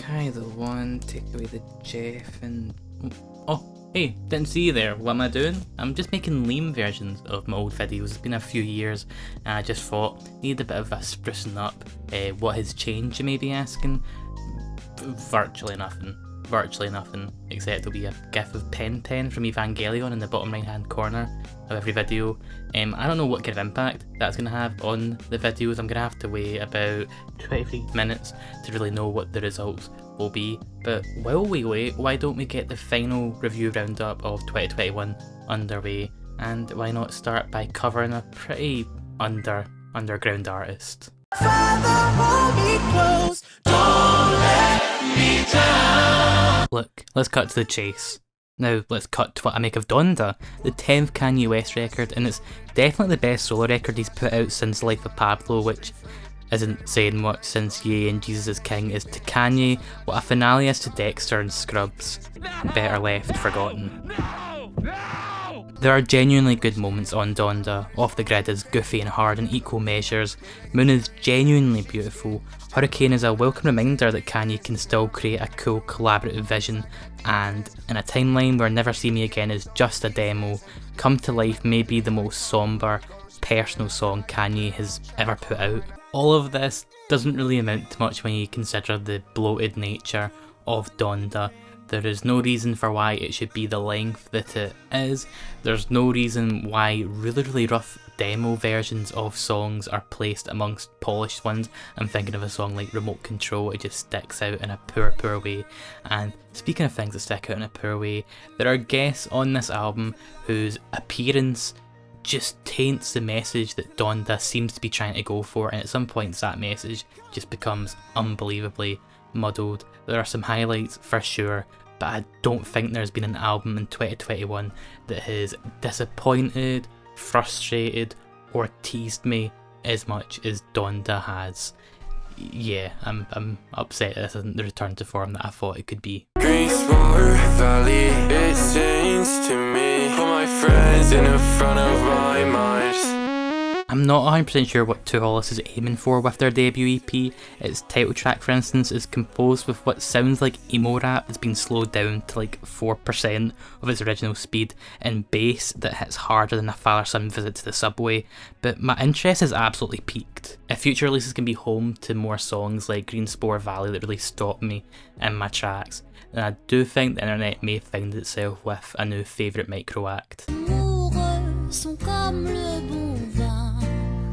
Kylo 1, take away the Jeff and... Oh, hey, didn't see you there. What am I doing? I'm just making lean versions of my old videos. It's been a few years and I just thought, need a bit of a sprucing up. What has changed, you may be asking? Virtually nothing. Virtually nothing, except there'll be a gif of Pen from Evangelion in the bottom right hand corner of every video. I don't know what kind of impact that's going to have on the videos. I'm going to have to wait about 23 minutes to really know what the results will be. But while we wait, why don't we get the final review roundup of 2021 underway? And why not start by covering a pretty underground artist. Look, let's cut to the chase. Now, let's cut to what I make of Donda, the 10th Kanye West record, and it's definitely the best solo record he's put out since Life of Pablo, which isn't saying much since Ye and Jesus is King is to Kanye what a finale is to Dexter and Scrubs. Better left forgotten. There are genuinely good moments on Donda. Off the Grid is goofy and hard in equal measures. Moon is genuinely beautiful. Hurricane is a welcome reminder that Kanye can still create a cool collaborative vision, and in a timeline where Never See Me Again is just a demo, Come to Life may be the most somber, personal song Kanye has ever put out. All of this doesn't really amount to much when you consider the bloated nature of Donda. There is no reason for why it should be the length that it is. There's no reason why really rough demo versions of songs are placed amongst polished ones. I'm thinking of a song like Remote Control. It just sticks out in a poor way. And speaking of things that stick out in a poor way, there are guests on this album whose appearance just taints the message that Donda seems to be trying to go for, and at some points that message just becomes unbelievably muddled. There are some highlights for sure, but I don't think there's been an album in 2021 that has disappointed, frustrated, or teased me as much as Donda has. Yeah, I'm upset this isn't the return to form that I thought it could be. Greensboro Valley, it sings to me. Put my friends in the front of my mind. I'm not 100% sure what Two Hollis is aiming for with their debut EP. Its title track, for instance, is composed with what sounds like emo rap that's been slowed down to like 4% of its original speed, and bass that hits harder than a father-son visit to the subway, but my interest has absolutely peaked. If future releases can be home to more songs like Greensboro Valley that really stop me in my tracks, then I do think the internet may find itself with a new favourite micro act.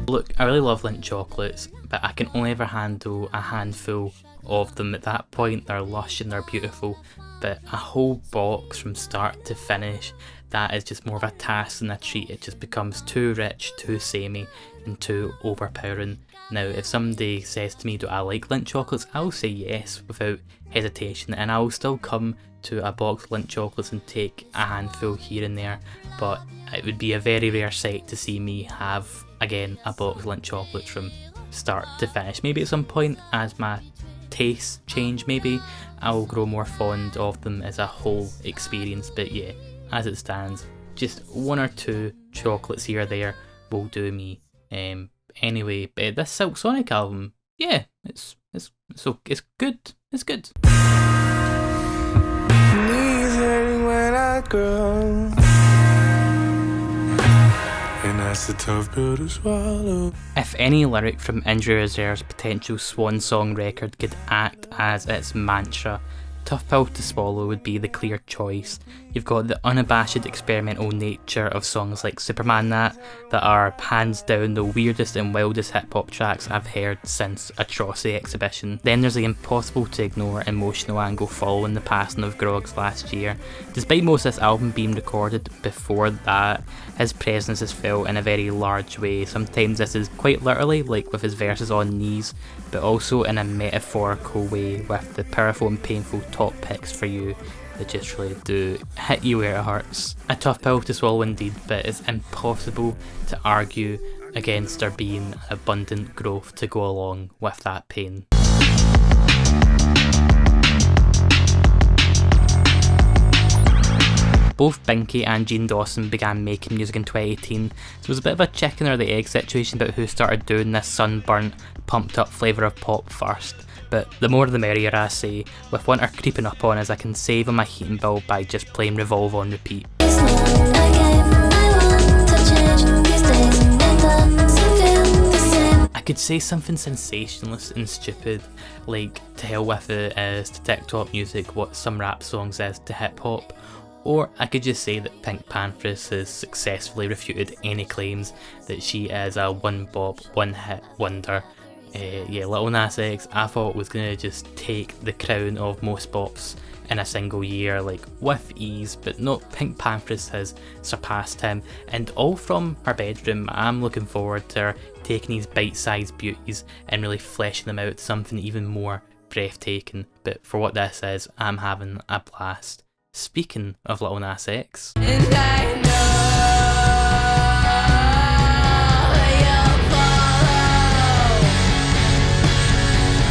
Look, I really love Lindt chocolates, but I can only ever handle a handful of them. At that point they're lush and they're beautiful, but a whole box from start to finish, that is just more of a task than a treat. It just becomes too rich, too samey, and too overpowering. Now, if somebody says to me, do I like Lindt chocolates, I'll say yes without hesitation, and I'll still come to a box of Lindt chocolates and take a handful here and there, but it would be a very rare sight to see me have, again, a box of Lindt chocolates from start to finish. Maybe at some point, as my tastes change, maybe I'll grow more fond of them as a whole experience, but yeah, as it stands, just one or two chocolates here or there will do me. Anyway, this Silk Sonic album, yeah, it's good. It's good. When I grow, and that's a tough pill to swallow. If any lyric from Injury Reserve's potential swan song record could act as its mantra, Tough Pill to Swallow would be the clear choice. You've got the unabashed experimental nature of songs like Superman that are hands down the weirdest and wildest hip hop tracks I've heard since Atrocity Exhibition. Then there's the impossible to ignore emotional angle following the passing of Groggs last year. Despite most of this album being recorded before that, his presence is felt in a very large way. Sometimes this is quite literally, like with his verses on Knees, but also in a metaphorical way with the powerful and painful top picks for you that just really do hit you where it hurts. A tough pill to swallow indeed, but it's impossible to argue against there being abundant growth to go along with that pain. Both Binky and Gene Dawson began making music in 2018, so it was a bit of a chicken or the egg situation about who started doing this sunburnt, pumped up flavour of pop first. but the more the merrier I say. With winter creeping up on us, I can save on my heating bill by just playing Revolve on repeat. I could say something sensationalist and stupid, like to hell with it is to TikTok music what some rap songs is to hip hop, or I could just say that PinkPantheress has successfully refuted any claims that she is a one bop, one hit wonder. Yeah, Lil Nas X I thought was gonna just take the crown of most bops in a single year, like with ease, but no, PinkPantheress has surpassed him, and all from her bedroom. I'm looking forward to her taking these bite-sized beauties and really fleshing them out to something even more breathtaking. But for what this is, I'm having a blast. Speaking of Lil Nas X,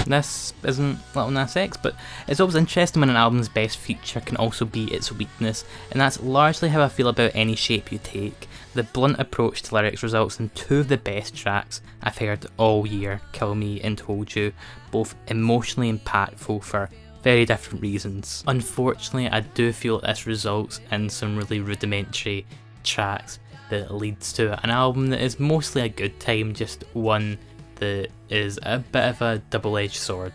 this isn't Lil Nas X, but it's always interesting when an album's best feature can also be its weakness, and that's largely how I feel about Any Shape You Take. The blunt approach to lyrics results in two of the best tracks I've heard all year, Kill Me and Told You, both emotionally impactful for very different reasons. Unfortunately, I do feel this results in some really rudimentary tracks that leads to an album that is mostly a good time, just one that is a bit of a double-edged sword.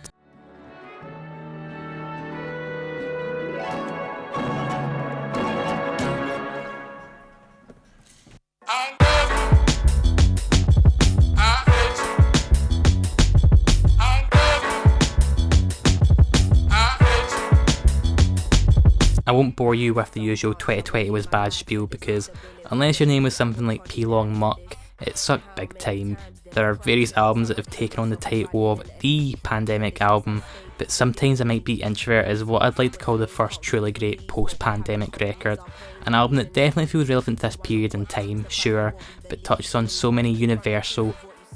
I won't bore you with the usual 2020 was bad spiel, because unless your name was something like P Long Muck, it sucked big time. There are various albums that have taken on the title of the pandemic album, but sometimes I might be Introvert is what I'd like to call the first truly great post-pandemic record. An album that definitely feels relevant to this period in time, sure, but touches on so many universal,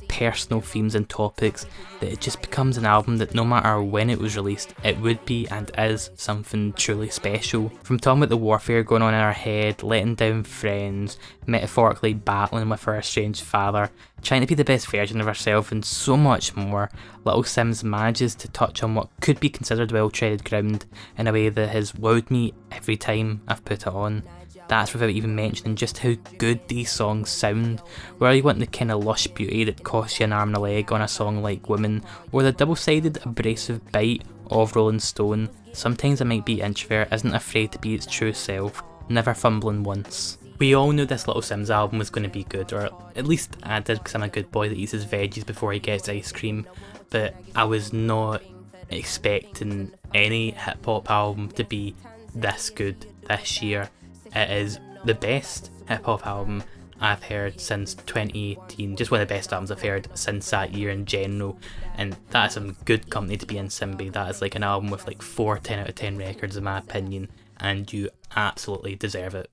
personal themes and topics that it just becomes an album that no matter when it was released, it would be and is something truly special. From talking about the warfare going on in her head, letting down friends, metaphorically battling with her estranged father, trying to be the best version of herself, and so much more, Little Simz manages to touch on what could be considered well-treaded ground in a way that has wowed me every time I've put it on. That's without even mentioning just how good these songs sound, whether you want the kind of lush beauty that costs you an arm and a leg on a song like Woman, or the double-sided abrasive bite of Rolling Stone. Sometimes I Might Be Introvert isn't afraid to be its true self, never fumbling once. We all knew this Little Simz album was going to be good, or at least I did, because I'm a good boy that eats his veggies before he gets ice cream, but I was not expecting any hip hop album to be this good this year. It is the best hip hop album I've heard since 2018, just one of the best albums I've heard since that year in general, and that is some good company to be in, Simbi. That is like an album with like 4 10 out of 10 records in my opinion, and you absolutely deserve it.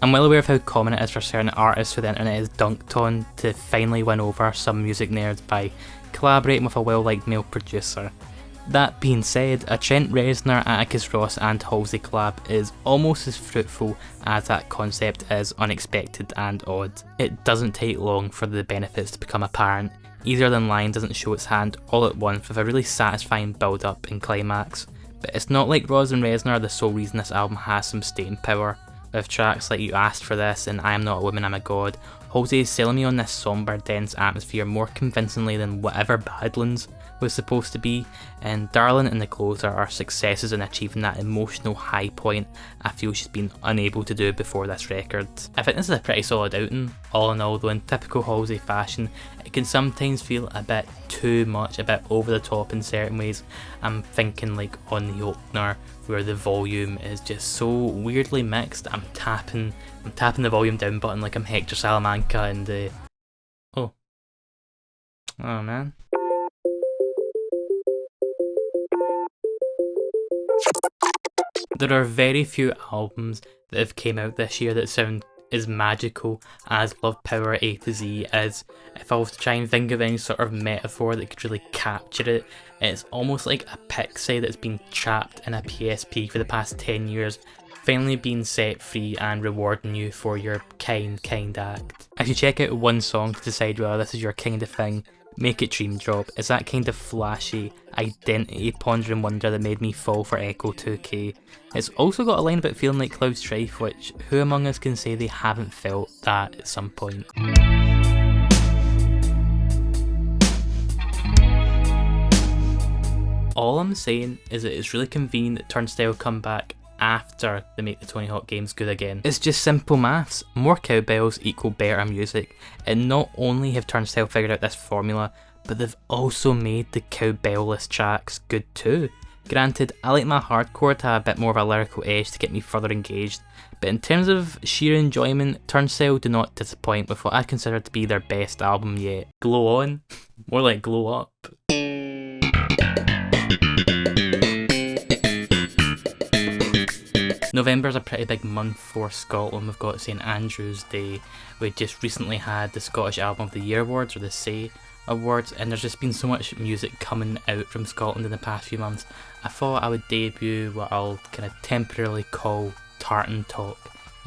I'm well aware of how common it is for certain artists who the internet is dunked on to finally win over some music nerds by collaborating with a well-liked male producer. That being said, a Trent Reznor, Atticus Ross and Halsey collab is almost as fruitful as that concept is unexpected and odd. It doesn't take long for the benefits to become apparent. Easier Than Lying doesn't show its hand all at once with a really satisfying build up and climax. But it's not like Ross and Reznor are the sole reason this album has some staying power. With tracks like You Asked For This and I Am Not a Woman, I'm a God, Halsey is selling me on this somber, dense atmosphere more convincingly than whatever Badlands was supposed to be, and Darling and The Closer are successes in achieving that emotional high point I feel she's been unable to do before this record. I think this is a pretty solid outing, all in all, though in typical Halsey fashion, it can sometimes feel a bit too much, a bit over the top in certain ways. I'm thinking like on the opener, where the volume is just so weirdly mixed. I'm tapping the volume down button like I'm Hector Salamanca and oh man. There are very few albums that have came out this year that sound as magical as Love Power A to Z is. If I was to try and think of any sort of metaphor that could really capture it, it's almost like a pixie that's been trapped in a PSP for the past 10 years, finally being set free and rewarding you for your kind act. If you check out one song to decide whether this is your kind of thing, Make It Dream Drop is that kind of flashy, identity pondering wonder that made me fall for Echo 2K. It's also got a line about feeling like Cloud Strife, which who among us can say they haven't felt that at some point? All I'm saying is that it's really convenient that Turnstile come back after they make the Tony Hawk games good again. It's just simple maths. More cowbells equal better music, and not only have Turnstile figured out this formula, but they've also made the cowbell-less tracks good too. Granted, I like my hardcore to have a bit more of a lyrical edge to get me further engaged, but in terms of sheer enjoyment, Turnstile do not disappoint with what I consider to be their best album yet. Glow On? More like Glow Up. November's a pretty big month for Scotland. We've got St Andrew's Day. We just recently had the Scottish Album of the Year Awards, or the SAY Awards, and there's just been so much music coming out from Scotland in the past few months. I thought I would debut what I'll kind of temporarily call Tartan Talk.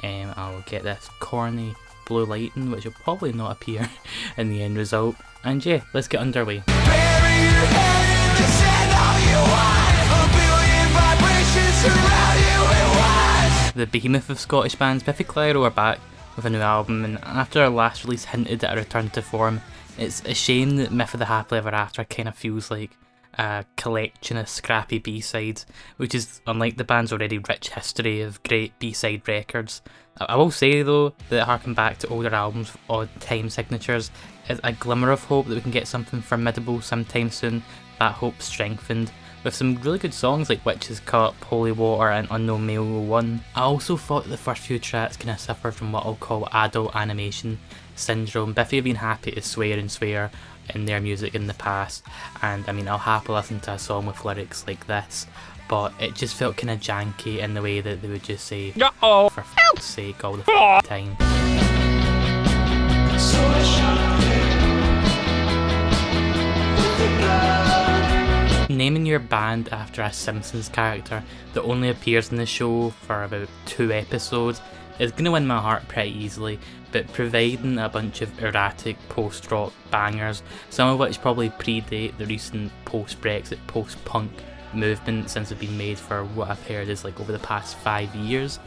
I'll get this corny blue lighting, which will probably not appear in the end result. And yeah, let's get underway. Bury your head in the sand, all you want. A billion vibrations surround you at once. The behemoth of Scottish bands, Biffy Clyro, are back with a new album, and after our last release hinted at a return to form, it's a shame that Myth of the Happily Ever After kind of feels like a collection of scrappy B-sides, which is unlike the band's already rich history of great B-side records. I will say though that harking back to older albums with odd time signatures is a glimmer of hope that we can get something formidable sometime soon. That hope strengthened with some really good songs like Witch's Cup, Holy Water and Unknown Male 1. I also thought that the first few tracks kind of suffered from what I'll call adult animation syndrome. Biffy have been happy to swear and swear in their music in the past, and I mean I'll happily listen to a song with lyrics like this, but it just felt kind of janky in the way that they would just say "uh-oh" for f***'s sake all the time. Naming your band after a Simpsons character that only appears in the show for about 2 episodes is going to win my heart pretty easily, but providing a bunch of erratic post-rock bangers, some of which probably predate the recent post-Brexit, post-punk movement since they've been made for what I've heard is like over the past 5 years,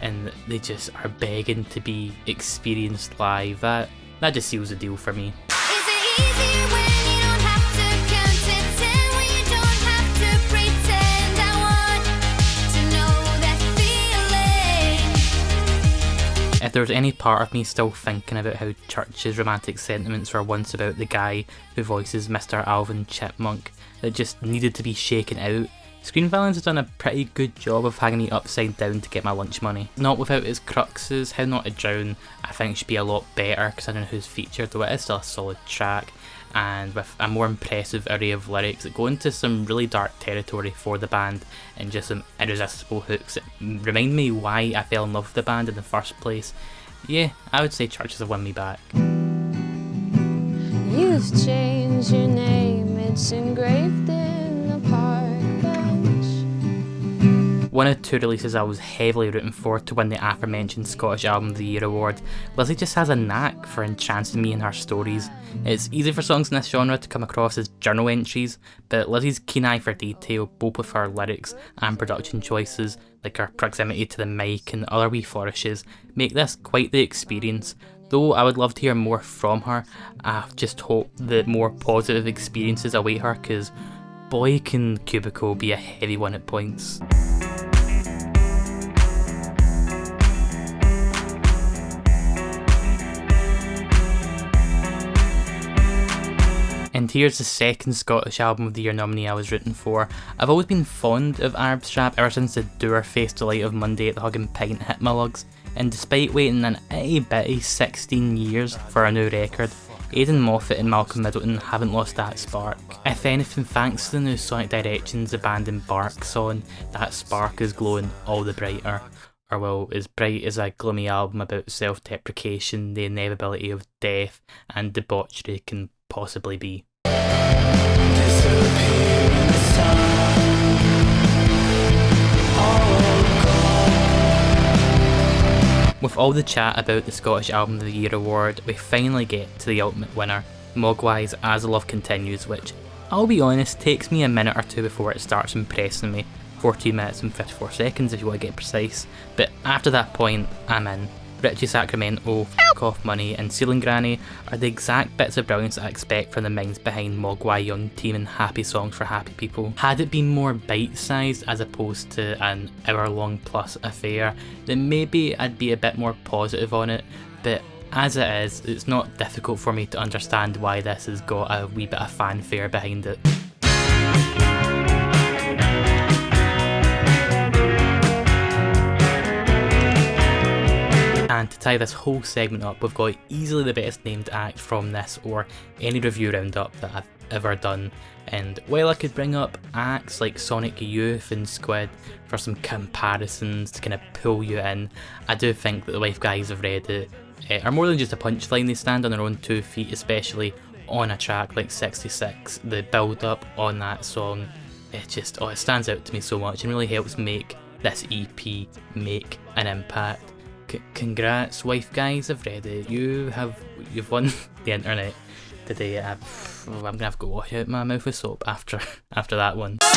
and they just are begging to be experienced live, that just seals the deal for me. Is it easier when you don't have to count to 10, when you don't have to pretend? I want to know that feeling. If there's any part of me still thinking about how Church's romantic sentiments were once about the guy who voices Mr. Alvin Chipmunk that just needed to be shaken out, Screen Villains has done a pretty good job of hanging me upside down to get my lunch money. Not without its cruxes. How Not to Drown I think should be a lot better considering who's featured, though it is still a solid track, and with a more impressive array of lyrics that go into some really dark territory for the band and just some irresistible hooks that remind me why I fell in love with the band in the first place. Yeah, I would say Churches have won me back. You've changed your name, it's engraved in the park bench. One of 2 releases I was heavily rooting for to win the aforementioned Scottish Album of the Year award, Lizzie just has a knack for entrancing me in her stories. It's easy for songs in this genre to come across as journal entries, but Lizzie's keen eye for detail, both with her lyrics and production choices, like her proximity to the mic and other wee flourishes, make this quite the experience. Though I would love to hear more from her, I just hope that more positive experiences await her, cause boy can Cubicle be a heavy one at points. And here's the second Scottish Album of the Year nominee I was rooting for. I've always been fond of Arab Strap ever since the dour-faced delight of Monday at the Hug and Pint hit my lugs, and despite waiting an itty bitty 16 years for a new record, Aidan Moffat and Malcolm Middleton haven't lost that spark. If anything, thanks to the new Sonic Directions the band embarks on, that spark is glowing all the brighter. Or well, as bright as a gloomy album about self-deprecation, the inevitability of death and debauchery can possibly be. With all the chat about the Scottish Album of the Year award, we finally get to the ultimate winner, Mogwai's As the Love Continues, which, I'll be honest, takes me a minute or two before it starts impressing me. 14 minutes and 54 seconds if you want to get precise, but after that point, I'm in. Richie Sacramento, F Off Money and Ceiling Granny are the exact bits of brilliance I expect from the minds behind Mogwai Young Team and Happy Songs for Happy People. Had it been more bite-sized as opposed to an hour-long plus affair, then maybe I'd be a bit more positive on it, but as it is, it's not difficult for me to understand why this has got a wee bit of fanfare behind it. And to tie this whole segment up, we've got easily the best named act from this or any review roundup that I've ever done. And while I could bring up acts like Sonic Youth and Squid for some comparisons to kind of pull you in, I do think that the Wife Guys Have Read It are more than just a punchline. They stand on their own 2 feet, especially on a track like 66. The build up on that song, it stands out to me so much and really helps make this EP make an impact. Congrats, Wife Guys Have Read It. You've won the internet today. I'm gonna have to go wash out my mouth with soap after that one. If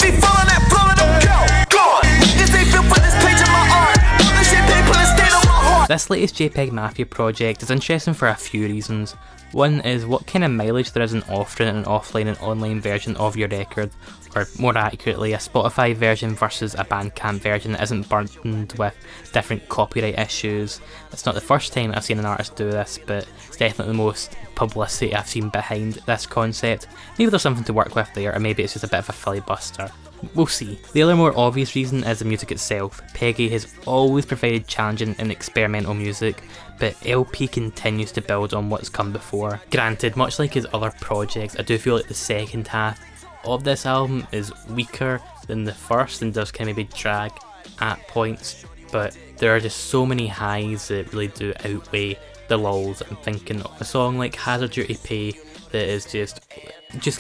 he fall on that floor, don't go on. This ain't built for this page of my art. This shit paper and stain on my heart. This latest JPEG Mafia project is interesting for a few reasons. One is what kind of mileage there is in offering an offline and online version of your record, or more accurately, a Spotify version versus a Bandcamp version that isn't burdened with different copyright issues. It's not the first time I've seen an artist do this, but it's definitely the most publicity I've seen behind this concept. Maybe there's something to work with there, or maybe it's just a bit of a filibuster. We'll see. The other more obvious reason is the music itself. Peggy has always provided challenging and experimental music, but LP continues to build on what's come before. Granted, much like his other projects, I do feel like the second half of this album is weaker than the first and does kind of maybe drag at points, but there are just so many highs that really do outweigh the lulls. I'm thinking of a song like Hazard Duty Pay that is just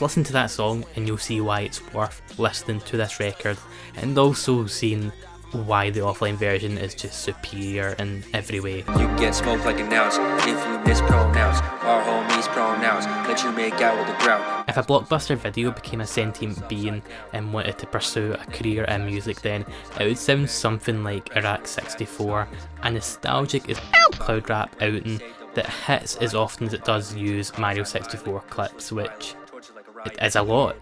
listen to that song and you'll see why it's worth listening to this record, and also seeing why the offline version is just superior in every way. You get smoked like an ounce if you mispronounce our homies' pronouns that you make out with the ground. If a Blockbuster Video became a sentient being and wanted to pursue a career in music, then it would sound something like Iraq 64, a nostalgic as cloud rap outing that hits as often as it does use Mario 64 clips, which is a lot,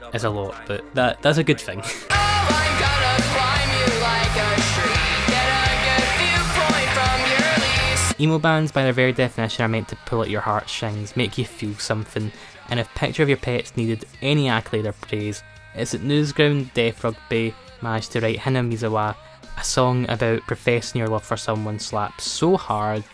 but that's a good thing. Emo bands, by their very definition, are meant to pull at your heartstrings, make you feel something, and if Picture of Your Pets needed any accolade or praise, it's that Newsground Death Rugby managed to write Hina Mizawa, a song about professing your love for someone slaps so hard,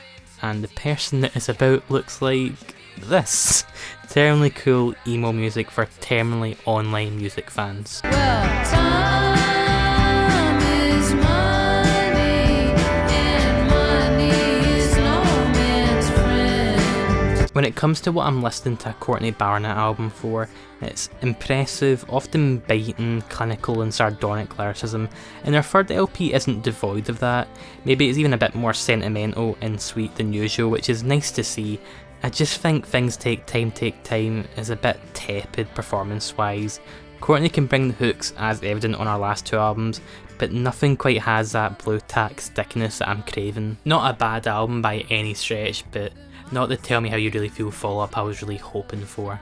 and the person that it's about looks like this. Terminally cool emo music for terminally online music fans. Well, time is money, and money is no man's friend. When it comes to what I'm listening to a Courtney Barnett album for, it's impressive, often biting, clinical and sardonic lyricism, and her third LP isn't devoid of that. Maybe it's even a bit more sentimental and sweet than usual, which is nice to see. I just think Things Take Time is a bit tepid performance-wise. Courtney can bring the hooks as evident on our last 2 albums, but nothing quite has that blue tack stickiness that I'm craving. Not a bad album by any stretch, but not the Tell Me How You Really Feel follow-up I was really hoping for.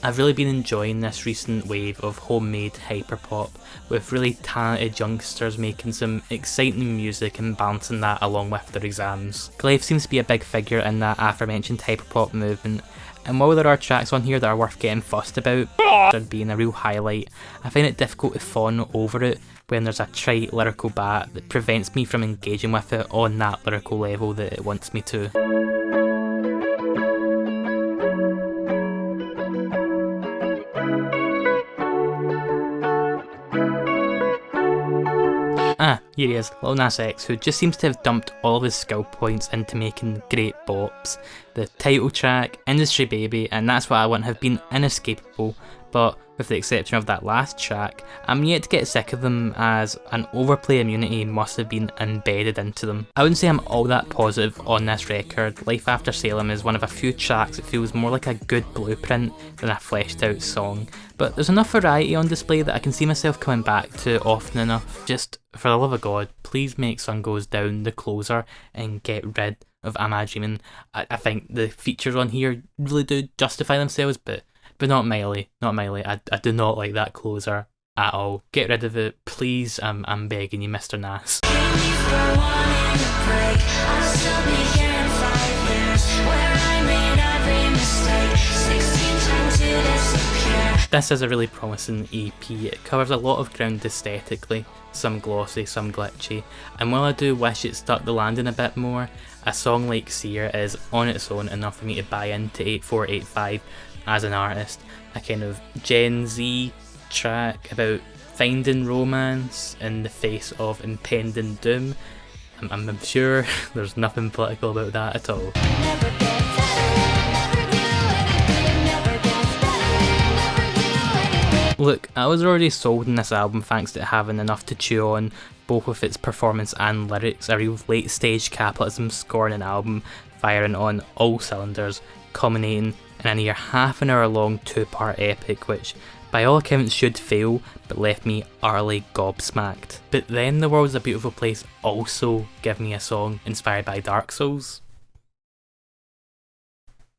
I've really been enjoying this recent wave of homemade hyperpop with really talented youngsters making some exciting music and balancing that along with their exams. Glaive seems to be a big figure in that aforementioned hyperpop movement, and while there are tracks on here that are worth getting fussed about, being a real highlight, I find it difficult to fawn over it when there's a trite lyrical bat that prevents me from engaging with it on that lyrical level that it wants me to. Here he is, Lil Nas X, who just seems to have dumped all of his skill points into making great bops. The title track, Industry Baby, and That's What I Want have been inescapable, but with the exception of that last track, I'm yet to get sick of them as an overplay immunity must have been embedded into them. I wouldn't say I'm all that positive on this record. Life After Salem is one of a few tracks that feels more like a good blueprint than a fleshed out song, but there's enough variety on display that I can see myself coming back to often enough. Just for the love of God, please make Sun Goes Down the closer and get rid of Am I Dreamin'. I think the features on here really do justify themselves, but not Miley, I do not like that closer at all. Get rid of it, please, I'm begging you, Mr. Nas. This is a really promising EP. It covers a lot of ground aesthetically, some glossy, some glitchy, and while I do wish it stuck the landing a bit more, a song like Seer is on its own enough for me to buy into 8485 as an artist. A kind of Gen Z track about finding romance in the face of impending doom. I'm sure there's nothing political about that at all. Look, I was already sold on this album thanks to it having enough to chew on, both with its performance and lyrics, a real late stage capitalism scoring album firing on all cylinders, culminating in a near half an hour long 2-part epic which by all accounts should fail, but left me utterly gobsmacked. But then The World's a Beautiful Place also give me a song inspired by Dark Souls.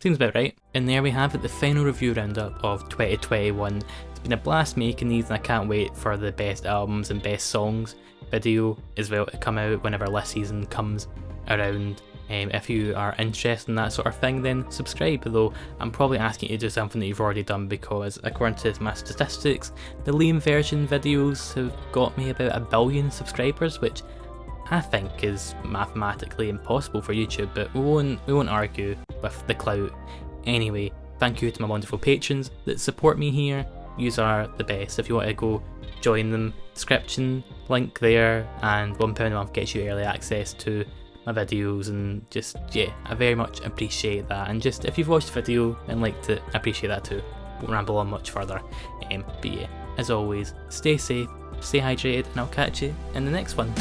Seems about right. And there we have it, the final review roundup of 2021. It's been a blast making these and I can't wait for the best albums and best songs video as well to come out whenever this season comes around. If you are interested in that sort of thing, then subscribe, though I'm probably asking you to do something that you've already done because according to my statistics, the Liam version videos have got me about 1 billion subscribers, which I think is mathematically impossible for YouTube, but we won't argue with the clout. Anyway, thank you to my wonderful patrons that support me here. Yous are the best. If you want to go join them, description, link there, and £1 a month gets you early access to my videos, and just, yeah, I very much appreciate that. And just, if you've watched the video and liked it, I appreciate that too. Won't ramble on much further. But yeah, as always, stay safe, stay hydrated, and I'll catch you in the next one.